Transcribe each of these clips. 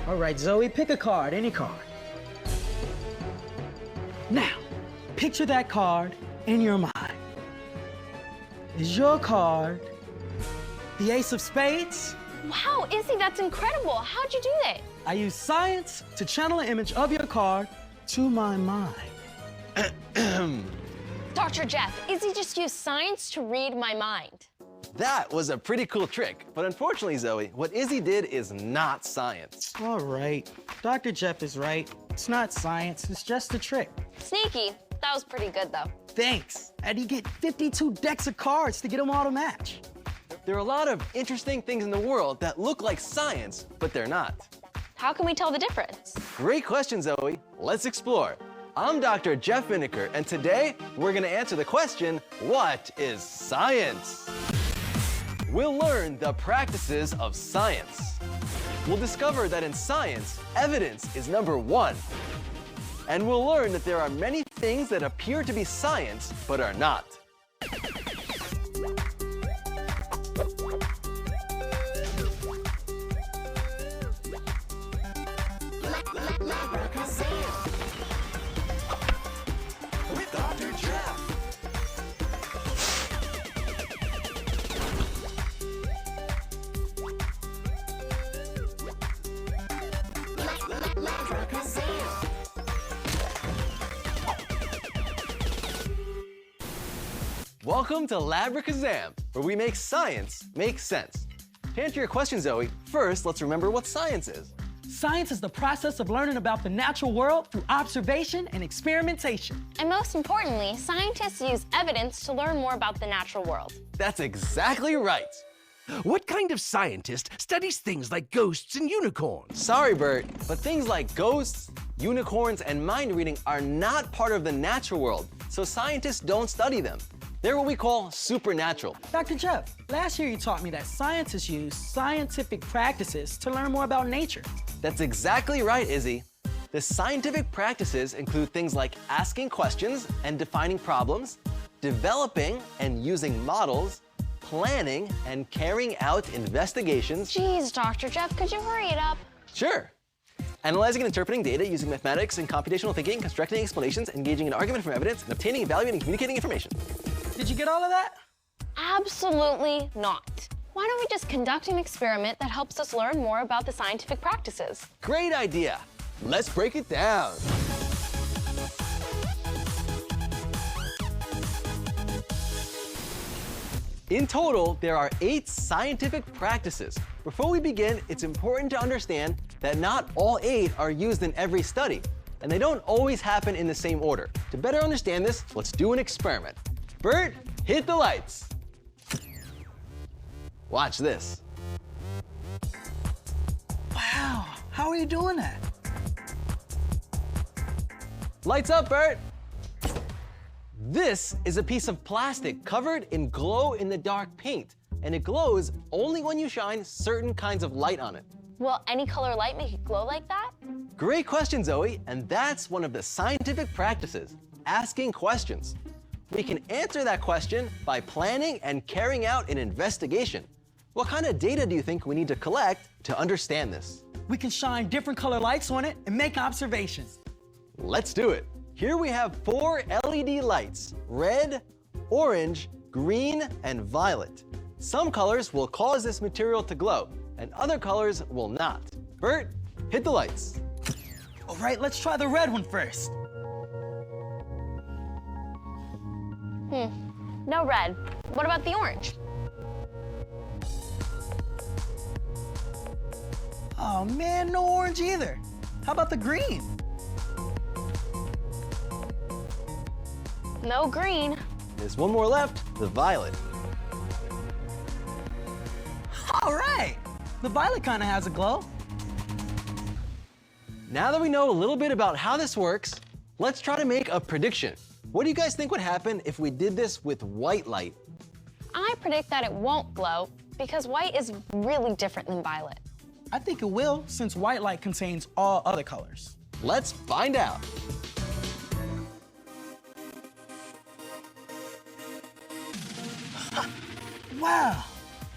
All right, Zoe, pick a card, any card. Now, picture that card in your mind. Is your card the Ace of Spades? Wow, Izzy, that's incredible. How'd you do that? I use science to channel an image of your card to my mind. Dr. Jeff, Izzy just used science to read my mind. That was a pretty cool trick, but unfortunately, Zoe, what Izzy did is not science. All right, Dr. Jeff is right. It's not science, it's just a trick. Sneaky. That was pretty good, though. Thanks. How'd you get 52 decks of cards to get them all to match? There are a lot of interesting things in the world that look like science, but they're not. How can we tell the difference? Great question, Zoe. Let's explore. I'm Dr. Jeff Vineker, and today we're gonna answer the question, what is science? We'll learn the practices of science. We'll discover that in science, evidence is number one. And we'll learn that there are many things that appear to be science, but are not. With Dr. Jeff. Welcome to Labracazam, where we make science make sense. To answer your question, Zoe, first let's remember what science is. Science is the process of learning about the natural world through observation and experimentation. And most importantly, scientists use evidence to learn more about the natural world. That's exactly right. What kind of scientist studies things like ghosts and unicorns? Sorry, Bert, but things like ghosts, unicorns, and mind reading are not part of the natural world, so scientists don't study them. They're what we call supernatural. Dr. Jeff, last year you taught me that scientists use scientific practices to learn more about nature. That's exactly right, Izzy. The scientific practices include things like asking questions and defining problems, developing and using models, planning and carrying out investigations. Geez, Dr. Jeff, could you hurry it up? Sure. Analyzing and interpreting data using mathematics and computational thinking, constructing explanations, engaging in argument from evidence, and obtaining, evaluating, and communicating information. Did you get all of that? Absolutely not. Why don't we just conduct an experiment that helps us learn more about the scientific practices? Great idea. Let's break it down. In total, there are 8 scientific practices. Before we begin, it's important to understand that not all 8 are used in every study, and they don't always happen in the same order. To better understand this, let's do an experiment. Bert, hit the lights. Watch this. Wow, how are you doing that? Lights up, Bert. This is a piece of plastic covered in glow-in-the-dark paint, and it glows only when you shine certain kinds of light on it. Will any color light make it glow like that? Great question, Zoe, and that's one of the scientific practices, asking questions. We can answer that question by planning and carrying out an investigation. What kind of data do you think we need to collect to understand this? We can shine different color lights on it and make observations. Let's do it. Here we have 4 LED lights, red, orange, green, and violet. Some colors will cause this material to glow, and other colors will not. Bert, hit the lights. All right, let's try the red one first. No red. What about the orange? Oh man, no orange either. How about the green? No green. There's one more left, the violet. All right, the violet kind of has a glow. Now that we know a little bit about how this works, let's try to make a prediction. What do you guys think would happen if we did this with white light? I predict that it won't glow because white is really different than violet. I think it will, since white light contains all other colors. Let's find out. Wow,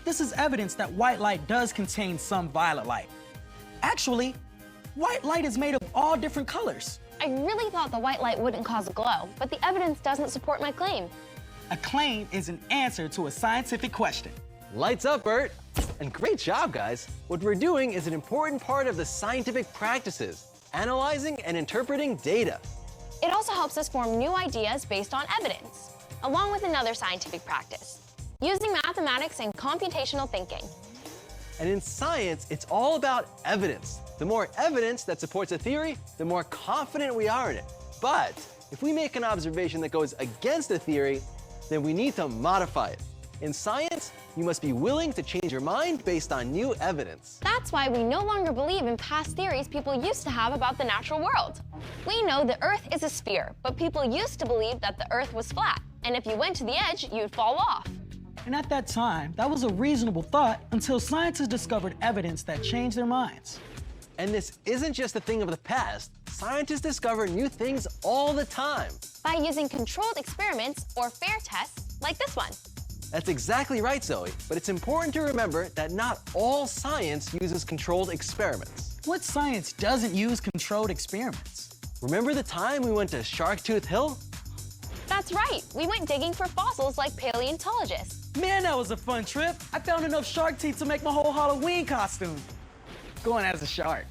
this is evidence that white light does contain some violet light. Actually, White light is made of all different colors. I really thought the white light wouldn't cause a glow, but the evidence doesn't support my claim. A claim is an answer to a scientific question. Lights up, Bert! And great job, guys. What we're doing is an important part of the scientific practices, analyzing and interpreting data. It also helps us form new ideas based on evidence, along with another scientific practice, using mathematics and computational thinking. And in science, it's all about evidence. The more evidence that supports a theory, the more confident we are in it. But if we make an observation that goes against a theory, then we need to modify it. In science, you must be willing to change your mind based on new evidence. That's why we no longer believe in past theories people used to have about the natural world. We know the Earth is a sphere, but people used to believe that the Earth was flat, and if you went to the edge, you'd fall off. And at that time, that was a reasonable thought until scientists discovered evidence that changed their minds. And this isn't just a thing of the past. Scientists discover new things all the time. By using controlled experiments or fair tests like this one. That's exactly right, Zoe. But it's important to remember that not all science uses controlled experiments. What science doesn't use controlled experiments? Remember the time we went to Sharktooth Hill? That's right, we went digging for fossils like paleontologists. Man, that was a fun trip. I found enough shark teeth to make my whole Halloween costume. Going as a shark.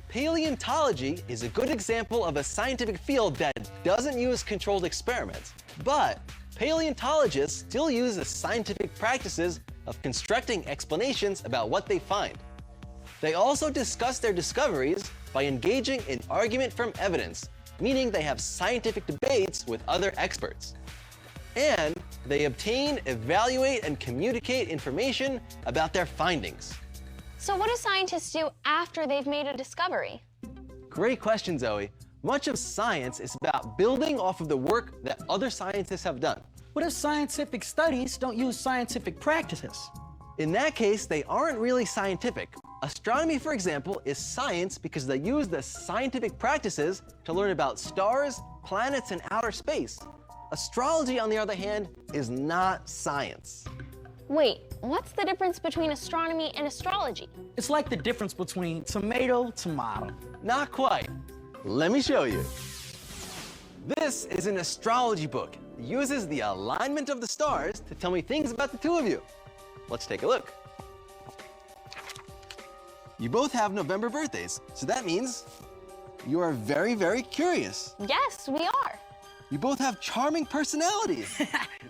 Paleontology is a good example of a scientific field that doesn't use controlled experiments, but paleontologists still use the scientific practices of constructing explanations about what they find. They also discuss their discoveries by engaging in argument from evidence, meaning they have scientific debates with other experts. And they obtain, evaluate, and communicate information about their findings. So what do scientists do after they've made a discovery? Great question, Zoe. Much of science is about building off of the work that other scientists have done. What if scientific studies don't use scientific practices? In that case, they aren't really scientific. Astronomy, for example, is science because they use the scientific practices to learn about stars, planets, and outer space. Astrology, on the other hand, is not science. Wait, what's the difference between astronomy and astrology? It's like the difference between tomato, Not quite. Let me show you. This is an astrology book. It uses the alignment of the stars to tell me things about the two of you. Let's take a look. You both have November birthdays, so that means you are very, very curious. Yes, we are. You both have charming personalities.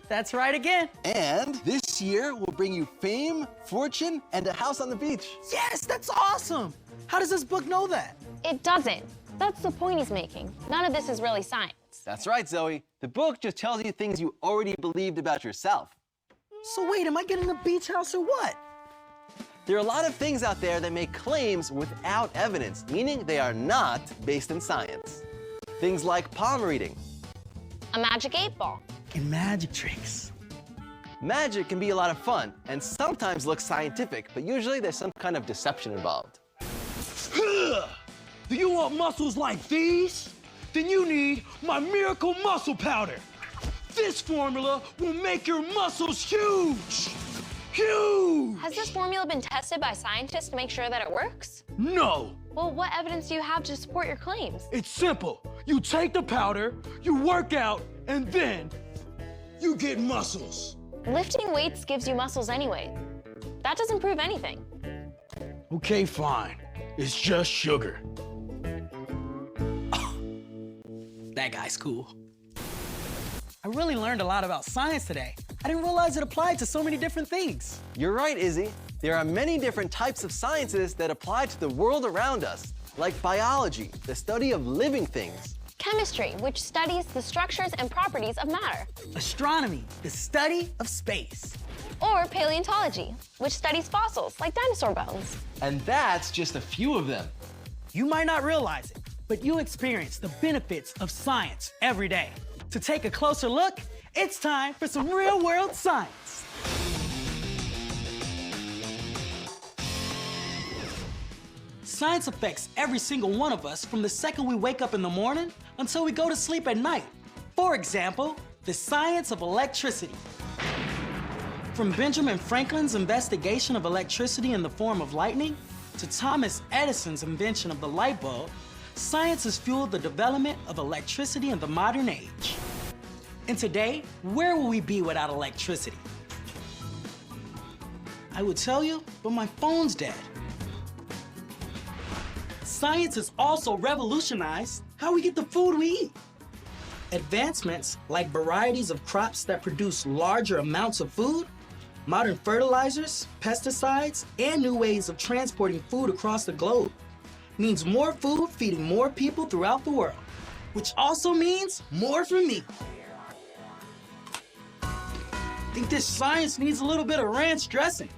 That's right again. And this year will bring you fame, fortune, and a house on the beach. Yes, that's awesome. How does this book know that? It doesn't. That's the point he's making. None of this is really science. That's right, Zoe. The book just tells you things you already believed about yourself. So wait, am I getting a beach house or what? There are a lot of things out there that make claims without evidence, meaning they are not based in science. Things like palm reading. A magic 8-ball. And magic tricks. Magic can be a lot of fun and sometimes look scientific, but usually there's some kind of deception involved. Do you want muscles like these? Then you need my Miracle Muscle Powder. This formula will make your muscles huge. Huge! Has this formula been tested by scientists to make sure that it works? No, Well, what evidence do you have to support your claims? it's simple. You take the powder, you work out, and then you get muscles. Lifting weights gives you muscles anyway. That doesn't prove anything. Okay, fine. It's just sugar. That guy's cool. I really learned a lot about science today. I didn't realize it applied to so many different things. You're right, Izzy. There are many different types of sciences that apply to the world around us, like biology, the study of living things. Chemistry, which studies the structures and properties of matter. Astronomy, the study of space. Or paleontology, which studies fossils like dinosaur bones. And that's just a few of them. You might not realize it, but you experience the benefits of science every day. To take a closer look, it's time for some real-world science. Science affects every single one of us from the second we wake up in the morning until we go to sleep at night. For example, the science of electricity. From Benjamin Franklin's investigation of electricity in the form of lightning, to Thomas Edison's invention of the light bulb, science has fueled the development of electricity in the modern age. And today, where will we be without electricity? I would tell you, but my phone's dead. Science has also revolutionized how we get the food we eat. Advancements like varieties of crops that produce larger amounts of food, modern fertilizers, pesticides, and new ways of transporting food across the globe means more food feeding more people throughout the world, which also means more for me. Think this science needs a little bit of ranch dressing.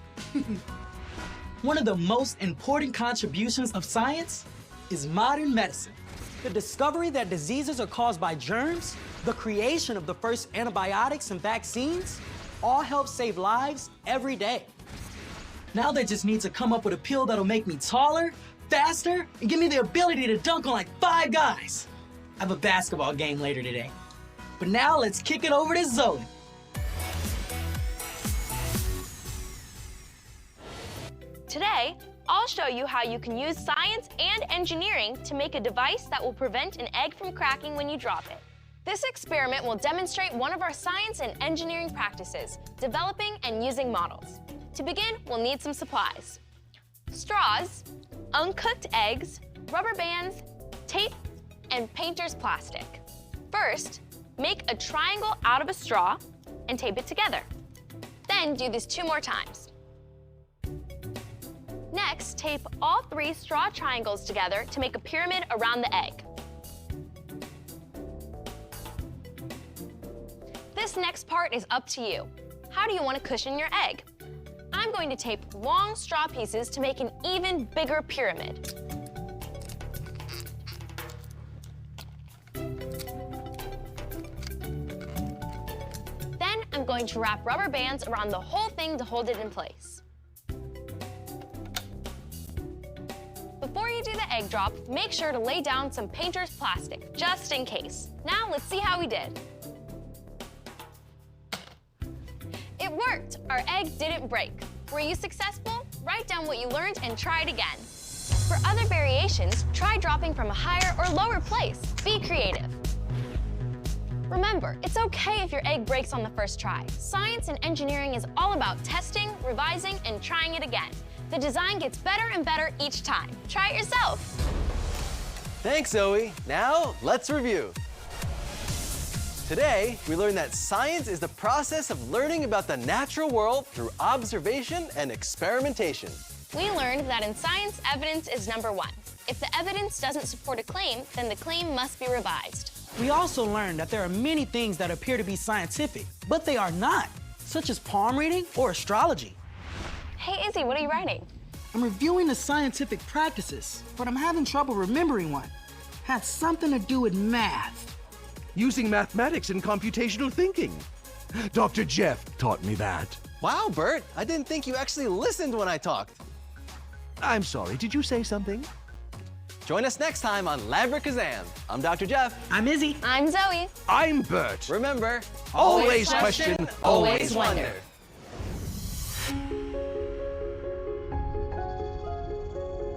One of the most important contributions of science is modern medicine. The discovery that diseases are caused by germs, the creation of the first antibiotics and vaccines, all help save lives every day. Now they just need to come up with a pill that'll make me taller, faster, and give me the ability to dunk on like 5 guys. I have a basketball game later today. But now let's kick it over to Zoe. Today, I'll show you how you can use science and engineering to make a device that will prevent an egg from cracking when you drop it. This experiment will demonstrate one of our science and engineering practices, developing and using models. To begin, we'll need some supplies: straws, uncooked eggs, rubber bands, tape, and painter's plastic. First, make a triangle out of a straw and tape it together. Then do this 2 more times. Next, tape all 3 straw triangles together to make a pyramid around the egg. This next part is up to you. How do you want to cushion your egg? I'm going to tape long straw pieces to make an even bigger pyramid. Then I'm going to wrap rubber bands around the whole thing to hold it in place. Before you do the egg drop, make sure to lay down some painter's plastic, just in case. Now let's see how we did. It worked! Our egg didn't break. Were you successful? Write down what you learned and try it again. For other variations, try dropping from a higher or lower place. Be creative. Remember, it's okay if your egg breaks on the first try. Science and engineering is all about testing, revising, and trying it again. The design gets better and better each time. Try it yourself. Thanks, Zoe. Now, let's review. Today, we learned that science is the process of learning about the natural world through observation and experimentation. We learned that in science, evidence is number 1. If the evidence doesn't support a claim, then the claim must be revised. We also learned that there are many things that appear to be scientific, but they are not, such as palm reading or astrology. Hey, Izzy, what are you writing? I'm reviewing the scientific practices, but I'm having trouble remembering one. Had something to do with math. Using mathematics and computational thinking. Dr. Jeff taught me that. Wow, Bert, I didn't think you actually listened when I talked. I'm sorry, did you say something? Join us next time on Labracazam. I'm Dr. Jeff. I'm Izzy. I'm Zoe. I'm Bert. Remember, Always question, always wonder.